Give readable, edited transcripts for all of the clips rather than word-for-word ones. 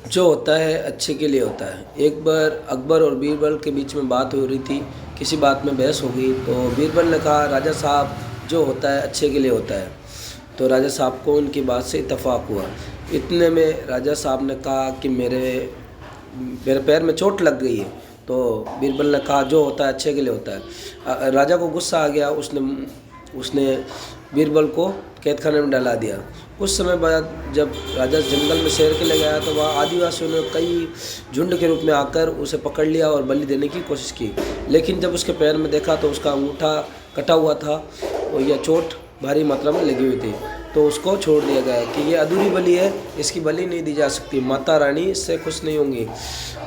जो होता है अच्छे के लिए होता है। एक बार अकबर और बीरबल के बीच में बात हो रही थी, किसी बात में बहस हो गई, तो बीरबल ने कहा राजा साहब जो होता है अच्छे के लिए होता है। तो राजा साहब को उनकी बात से इत्तेफाक हुआ। इतने में राजा साहब ने कहा कि मेरे मेरे पैर में चोट लग गई है। तो बीरबल ने कहा जो होता है अच्छे के लिए होता है। राजा को गुस्सा आ गया, उसने उसने बीरबल को कैदखाने में डाला दिया। कुछ समय बाद जब राजा जंगल में सैर के लिए गया तो वहाँ आदिवासियों ने कई झुंड के रूप में आकर उसे पकड़ लिया और बलि देने की कोशिश की। लेकिन जब उसके पैर में देखा तो उसका अंगूठा कटा हुआ था और यह चोट भारी मात्रा में लगी हुई थी, तो उसको छोड़ दिया गया कि ये अधूरी बलि है, इसकी बलि नहीं दी जा सकती, माता रानी इससे खुश नहीं होंगी।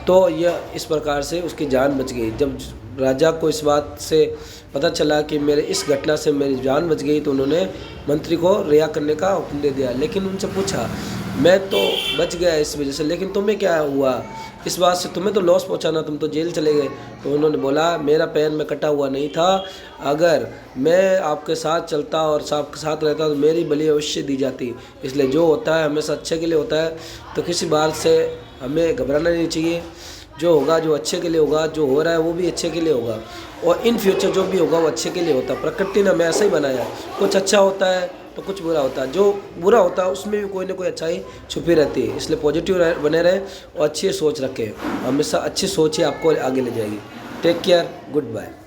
तो यह इस प्रकार से उसकी जान बच गई। जब राजा को इस बात से पता चला कि मेरे इस घटना से मेरी जान बच गई, तो उन्होंने मंत्री को रिहा करने का हुक्म दे दिया। लेकिन उनसे पूछा, मैं तो बच गया इस वजह से, लेकिन तुम्हें क्या हुआ? इस बात से तुम्हें तो लॉस पहुंचाना, तुम तो जेल चले गए। तो उन्होंने बोला मेरा पैर में कटा हुआ नहीं था, अगर मैं आपके साथ चलता और आपके साथ रहता तो मेरी बलि अवश्य दी जाती। इसलिए जो होता है हमेशा अच्छे के लिए होता है, तो किसी बात से हमें घबराना नहीं चाहिए। जो होगा जो अच्छे के लिए होगा, जो हो रहा है वो भी अच्छे के लिए होगा, और इन फ्यूचर जो भी होगा वो अच्छे के लिए होता है। प्रकृति ने हमें ऐसा ही बनाया, कुछ अच्छा होता है तो कुछ बुरा होता है, जो बुरा होता है उसमें भी कोई ना कोई अच्छाई छुपी रहती है। इसलिए पॉजिटिव बने रहें और अच्छी सोच रखें, हमेशा अच्छी सोच ही आपको आगे ले जाएगी। Take care, good bye.